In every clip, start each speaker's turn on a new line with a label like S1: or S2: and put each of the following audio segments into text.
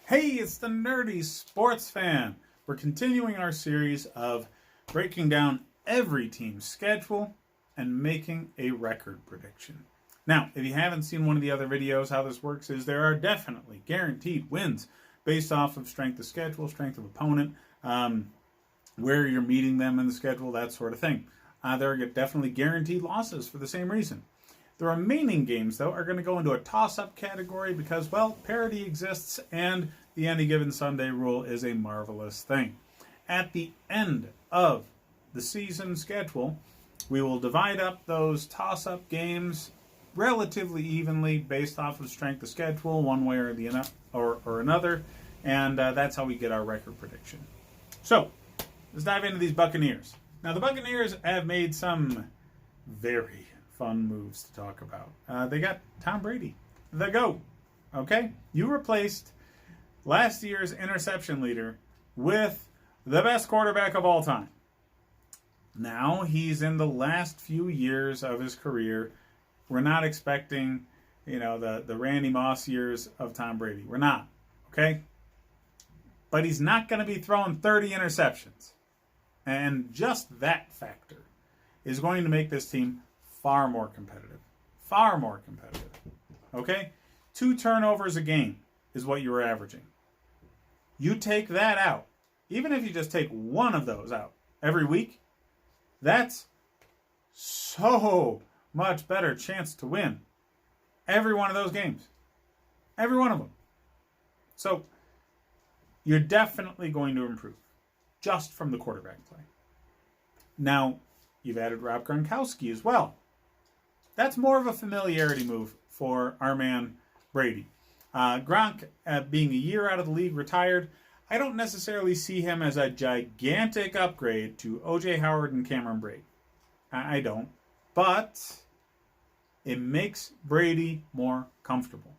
S1: Hey, it's the Nerdy Sports Fan. We're continuing our series of breaking down every team's schedule and making a record prediction. Now, if you haven't seen one of the other videos, how this works is there are definitely guaranteed wins based off of strength of schedule, strength of opponent, where you're meeting them in the schedule, that sort of thing. There are definitely guaranteed losses for the same reason. The remaining games, though, are going to go into a toss-up category because, well, parity exists and the any given Sunday rule is a marvelous thing. At the end of the season schedule, we will divide up those toss-up games relatively evenly based off of strength of schedule, one way or another, and that's how we get our record prediction. So, let's dive into these Buccaneers. Now, the Buccaneers have made some very fun moves to talk about. They got Tom Brady, the GOAT. Okay? You replaced last year's interception leader with the best quarterback of all time. Now he's in the last few years of his career. We're not expecting, the Randy Moss years of Tom Brady. We're not. Okay? But he's not going to be throwing 30 interceptions. And just that factor is going to make this team far more competitive. Far more competitive. Okay? 2 turnovers a game is what you were averaging. You take that out. Even if you just take one of those out every week, that's so much better chance to win every one of those games. Every one of them. So, you're definitely going to improve just from the quarterback play. Now, you've added Rob Gronkowski as well. That's more of a familiarity move for our man Brady. Gronk, being a year out of the league, retired, I don't necessarily see him as a gigantic upgrade to O.J. Howard and Cameron Brate. I don't. But it makes Brady more comfortable,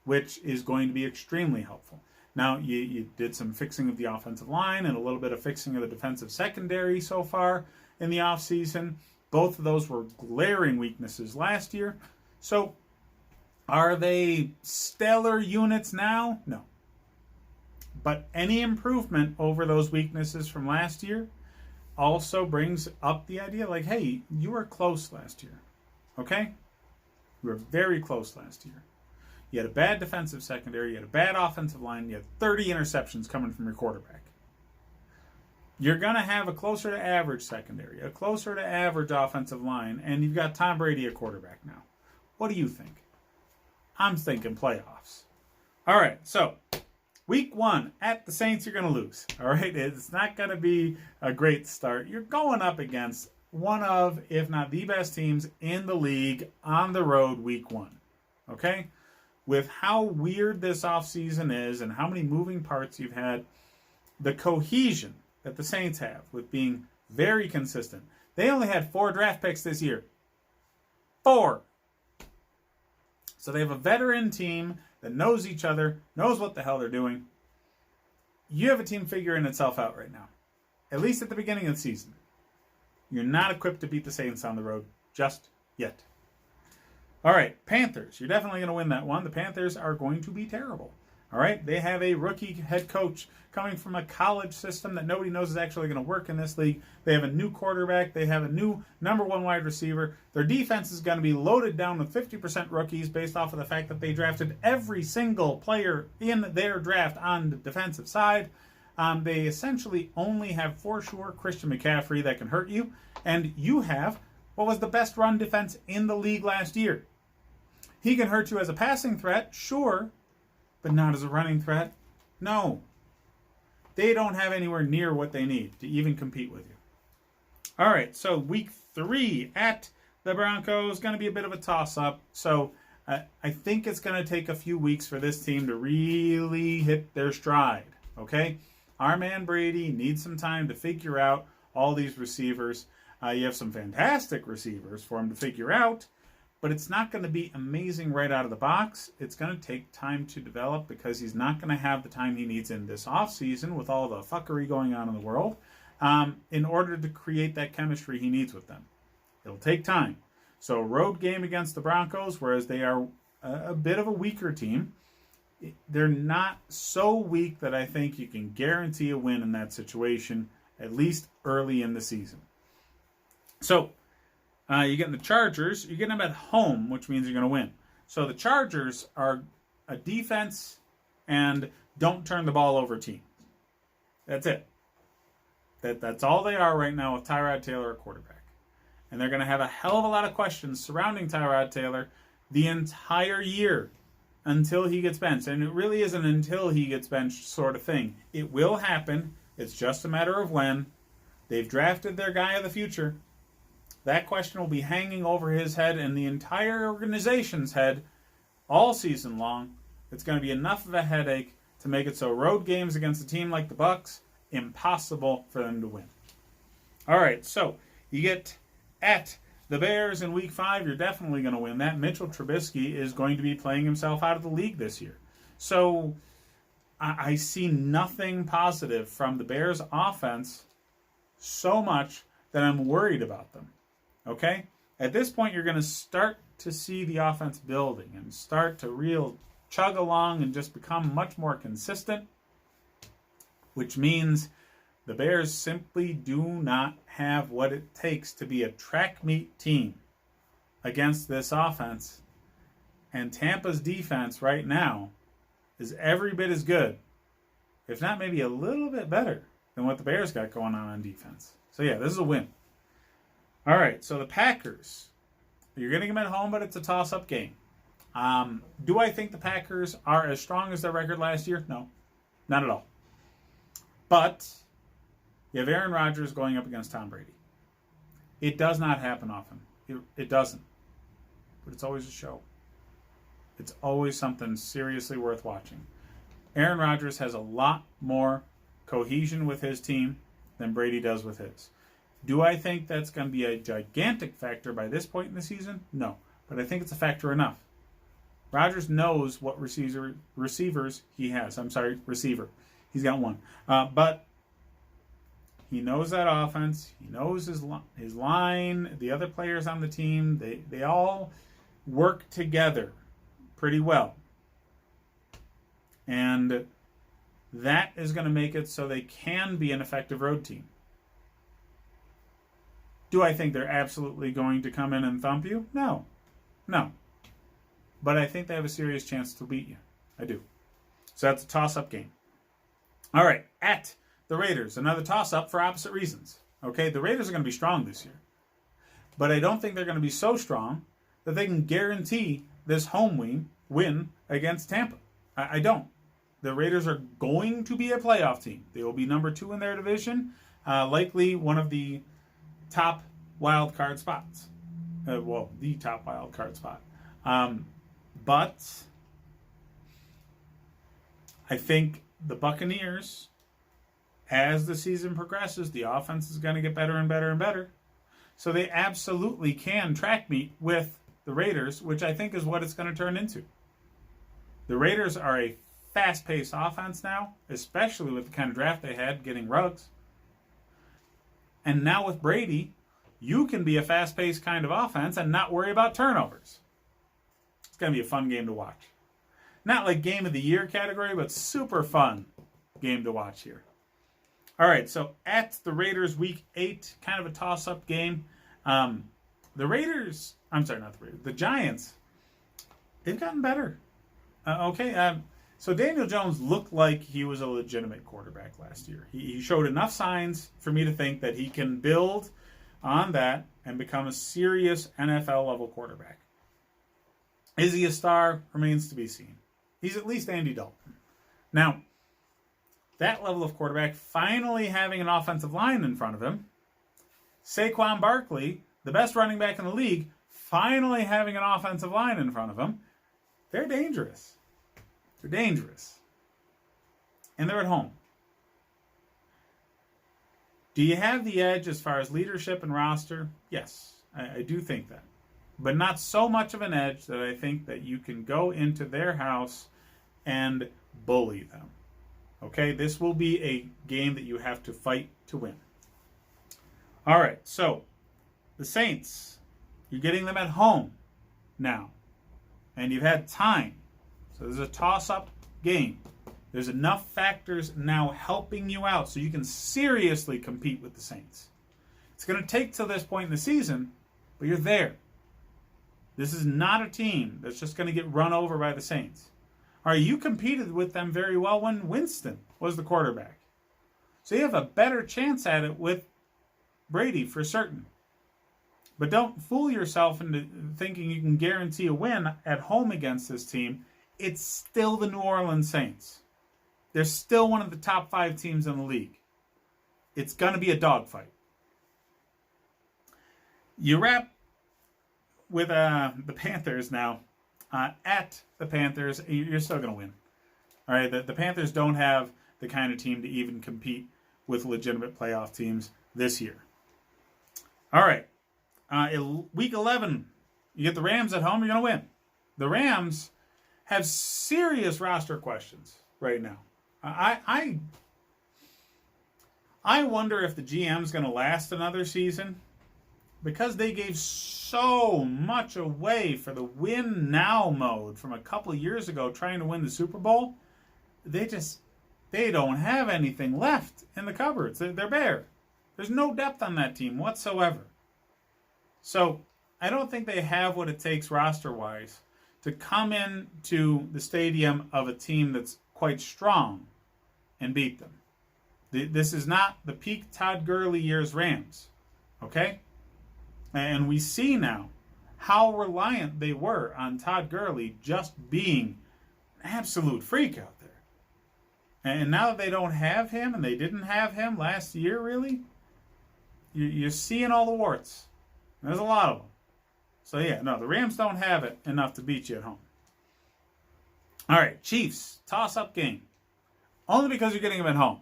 S1: which is going to be extremely helpful. Now, you did some fixing of the offensive line and a little bit of fixing of the defensive secondary so far in the offseason. Both of those were glaring weaknesses last year. So, are they stellar units now? No. But any improvement over those weaknesses from last year also brings up the idea like, hey, you were close last year. Okay? You were very close last year. You had a bad defensive secondary, you had a bad offensive line, you had 30 interceptions coming from your quarterback. You're going to have a closer to average secondary, a closer to average offensive line, and you've got Tom Brady at quarterback now. What do you think? I'm thinking playoffs. All right, so week 1 at the Saints, you're going to lose. All right, it's not going to be a great start. You're going up against one of, if not the best teams in the league on the road week 1. Okay? With how weird this offseason is and how many moving parts you've had, the cohesion that the Saints have with being very consistent. They only had 4 draft picks this year. 4. So they have a veteran team that knows each other, knows what the hell they're doing. You have a team figuring itself out right now, at least at the beginning of the season. You're not equipped to beat the Saints on the road just yet. All right, Panthers. You're definitely going to win that one. The Panthers are going to be terrible. All right, they have a rookie head coach coming from a college system that nobody knows is actually going to work in this league. They have a new quarterback. They have a new number 1 wide receiver. Their defense is going to be loaded down with 50% rookies based off of the fact that they drafted every single player in their draft on the defensive side. They essentially only have for sure Christian McCaffrey that can hurt you. And you have what was the best run defense in the league last year. He can hurt you as a passing threat, sure, but not as a running threat. No. They don't have anywhere near what they need to even compete with you. All right, so week 3 at the Broncos, going to be a bit of a toss-up. So I think it's going to take a few weeks for this team to really hit their stride, okay? Our man Brady needs some time to figure out all these receivers. You have some fantastic receivers for him to figure out, but it's not going to be amazing right out of the box. It's going to take time to develop because he's not going to have the time he needs in this offseason with all the fuckery going on in the world in order to create that chemistry he needs with them. It'll take time. So road game against the Broncos, whereas they are a bit of a weaker team, they're not so weak that I think you can guarantee a win in that situation, at least early in the season. So, you get the Chargers. You get them at home, which means you're going to win. So the Chargers are a defense and don't turn the ball over team. That's it. That's all they are right now with Tyrod Taylor at quarterback. And they're going to have a hell of a lot of questions surrounding Tyrod Taylor the entire year until he gets benched. And it really isn't until he gets benched sort of thing. It will happen. It's just a matter of when. They've drafted their guy of the future. That question will be hanging over his head and the entire organization's head all season long. It's going to be enough of a headache to make it so road games against a team like the Bucs, impossible for them to win. All right, so you get at the Bears in Week 5. You're definitely going to win that. Mitchell Trubisky is going to be playing himself out of the league this year. So I see nothing positive from the Bears offense so much that I'm worried about them. Okay? At this point, you're going to start to see the offense building and start to real chug along and just become much more consistent, which means the Bears simply do not have what it takes to be a track meet team against this offense. And Tampa's defense right now is every bit as good, if not maybe a little bit better, than what the Bears got going on defense. So yeah, this is a win. All right, so the Packers. You're getting them at home, but it's a toss-up game. Do I think the Packers are as strong as their record last year? No, not at all. But you have Aaron Rodgers going up against Tom Brady. It does not happen often. It doesn't. But it's always a show. It's always something seriously worth watching. Aaron Rodgers has a lot more cohesion with his team than Brady does with his. Do I think that's going to be a gigantic factor by this point in the season? No. But I think it's a factor enough. Rodgers knows what receivers he has. Receiver. He's got one. But he knows that offense. He knows his line. The other players on the team, they all work together pretty well. And that is going to make it so they can be an effective road team. Do I think they're absolutely going to come in and thump you? No. But I think they have a serious chance to beat you. I do. So that's a toss-up game. All right, at the Raiders, another toss-up for opposite reasons. Okay, the Raiders are going to be strong this year. But I don't think they're going to be so strong that they can guarantee this home win against Tampa. I don't. The Raiders are going to be a playoff team. They will be number 2 in their division, likely one of the top wild card spots. The top wild card spot. But I think the Buccaneers, as the season progresses, the offense is going to get better and better and better. So they absolutely can track meet with the Raiders, which I think is what it's going to turn into. The Raiders are a fast-paced offense now, especially with the kind of draft they had getting Ruggs. And now with Brady, you can be a fast-paced kind of offense and not worry about turnovers. It's going to be a fun game to watch. Not like game of the year category, but super fun game to watch here. All right, so at the Raiders, Week 8, kind of a toss-up game. The Giants, they've gotten better. So Daniel Jones looked like he was a legitimate quarterback last year. He showed enough signs for me to think that he can build on that and become a serious NFL-level quarterback. Is he a star? Remains to be seen. He's at least Andy Dalton. Now, that level of quarterback finally having an offensive line in front of him, Saquon Barkley, the best running back in the league, finally having an offensive line in front of him, they're dangerous. They're dangerous. And they're at home. Do you have the edge as far as leadership and roster? Yes, I do think that. But not so much of an edge that I think that you can go into their house and bully them. Okay, this will be a game that you have to fight to win. All right, so the Saints, you're getting them at home now. And you've had time. So there's a toss-up game. There's enough factors now helping you out so you can seriously compete with the Saints. It's going to take till this point in the season, but you're there. This is not a team that's just going to get run over by the Saints. All right, you competed with them very well when Winston was the quarterback. So you have a better chance at it with Brady for certain. But don't fool yourself into thinking you can guarantee a win at home against this team. It's still the New Orleans Saints. They're still one of the top 5 teams in the league. It's going to be a dogfight. You wrap with the Panthers now. At the Panthers, you're still going to win. All right, the Panthers don't have the kind of team to even compete with legitimate playoff teams this year. All right, week 11, you get the Rams at home, you're going to win. The Rams have serious roster questions right now. I wonder if the GM's going to last another season because they gave so much away for the win now mode from a couple of years ago trying to win the Super Bowl. They don't have anything left in the cupboards. They're bare. There's no depth on that team whatsoever. So I don't think they have what it takes roster-wise to come into the stadium of a team that's quite strong and beat them. This is not the peak Todd Gurley years Rams, okay? And we see now how reliant they were on Todd Gurley just being an absolute freak out there. And now that they don't have him, and they didn't have him last year, really, you're seeing all the warts. There's a lot of them. So, yeah, no, the Rams don't have it enough to beat you at home. All right, Chiefs, toss-up game. Only because you're getting them at home.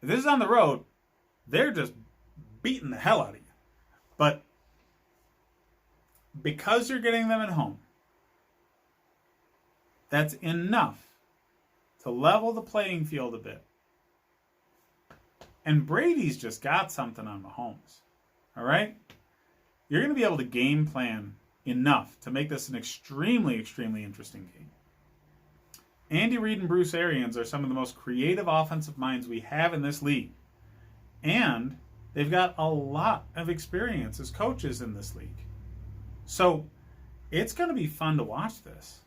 S1: If this is on the road, they're just beating the hell out of you. But because you're getting them at home, that's enough to level the playing field a bit. And Brady's just got something on Mahomes. All right? You're going to be able to game plan enough to make this an extremely, extremely interesting game. Andy Reid and Bruce Arians are some of the most creative offensive minds we have in this league. And they've got a lot of experience as coaches in this league. So it's going to be fun to watch this.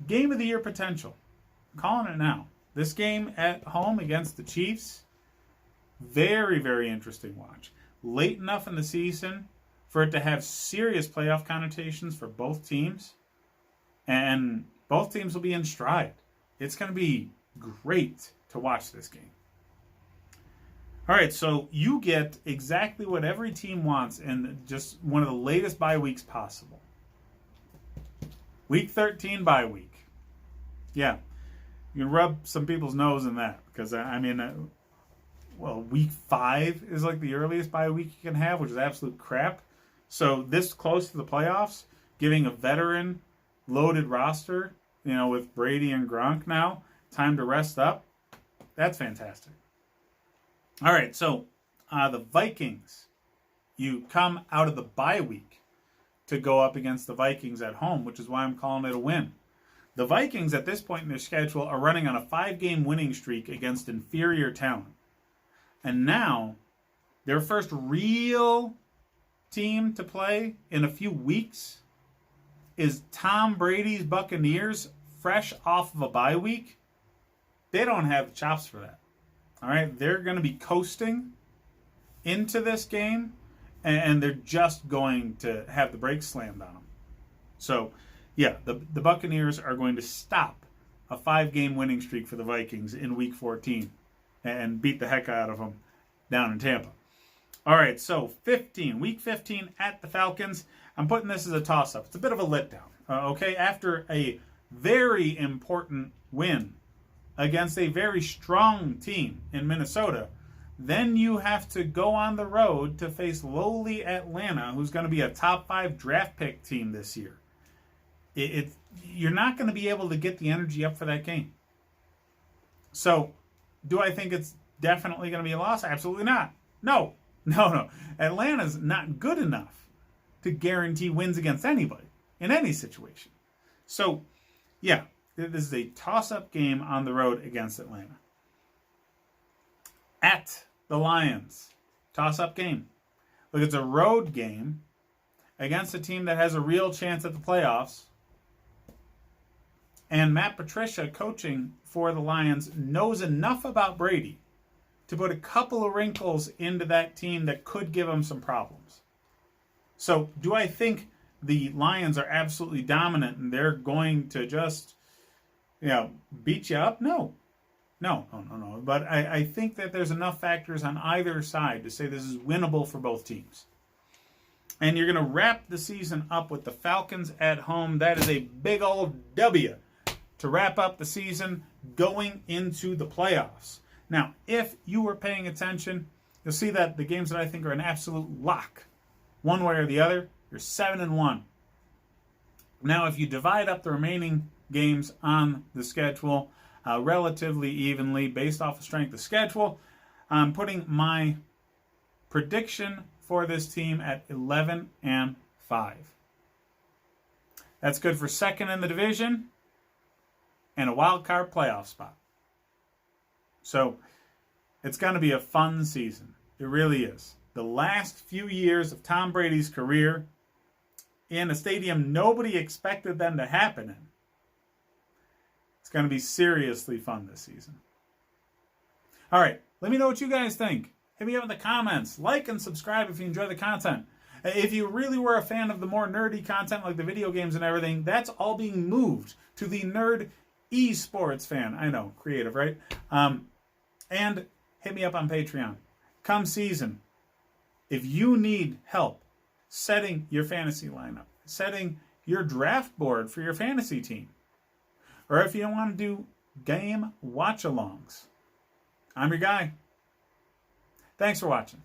S1: Game of the year potential. I'm calling it now. This game at home against the Chiefs, very, very interesting watch. Late enough in the season for it to have serious playoff connotations for both teams. And both teams will be in stride. It's going to be great to watch this game. All right, so you get exactly what every team wants in just one of the latest bye weeks possible. Week 13 bye week. Yeah, you can rub some people's nose in that because, week 5 is like the earliest bye week you can have, which is absolute crap. So this close to the playoffs, giving a veteran loaded roster, with Brady and Gronk now, time to rest up, that's fantastic. All right, so the Vikings, you come out of the bye week to go up against the Vikings at home, which is why I'm calling it a win. The Vikings at this point in their schedule are running on a 5-game winning streak against inferior talent. And now, their first real team to play in a few weeks is Tom Brady's Buccaneers, fresh off of a bye week. They don't have the chops for that. All right, they're going to be coasting into this game, and they're just going to have the brakes slammed on them. So, yeah, the Buccaneers are going to stop a 5-game winning streak for the Vikings in Week 14 and beat the heck out of them down in Tampa. All right, so Week 15 at the Falcons. I'm putting this as a toss-up. It's a bit of a letdown, okay? After a very important win against a very strong team in Minnesota, then you have to go on the road to face lowly Atlanta, who's going to be a top 5 draft pick team this year. You're not going to be able to get the energy up for that game. So, do I think it's definitely going to be a loss? Absolutely not. No. Atlanta's not good enough to guarantee wins against anybody in any situation. So, yeah, This is a toss-up game on the road against Atlanta. At the Lions, toss-up game. Look, it's a road game against a team that has a real chance at the playoffs. And Matt Patricia, coaching for the Lions, knows enough about Brady to put a couple of wrinkles into that team that could give him some problems. So, do I think the Lions are absolutely dominant and they're going to just, beat you up? No. But I think that there's enough factors on either side to say this is winnable for both teams. And you're going to wrap the season up with the Falcons at home. That is a big old W to wrap up the season going into the playoffs. Now, if you were paying attention, you'll see that the games that I think are an absolute lock, one way or the other, you're 7-1. Now, if you divide up the remaining games on the schedule relatively evenly based off of strength of schedule, I'm putting my prediction for this team at 11-5. That's good for second in the division and a wild card playoff spot. So it's going to be a fun season. It really is. The last few years of Tom Brady's career in a stadium nobody expected them to happen in. It's going to be seriously fun this season. All right, let me know what you guys think. Hit me up in the comments. Like and subscribe if you enjoy the content. If you really were a fan of the more nerdy content like the video games and everything, that's all being moved to the Nerd Esports Fan. I know, creative, right? And hit me up on Patreon. Come season, if you need help setting your fantasy lineup, setting your draft board for your fantasy team, or if you don't want to do game watch-alongs, I'm your guy. Thanks for watching.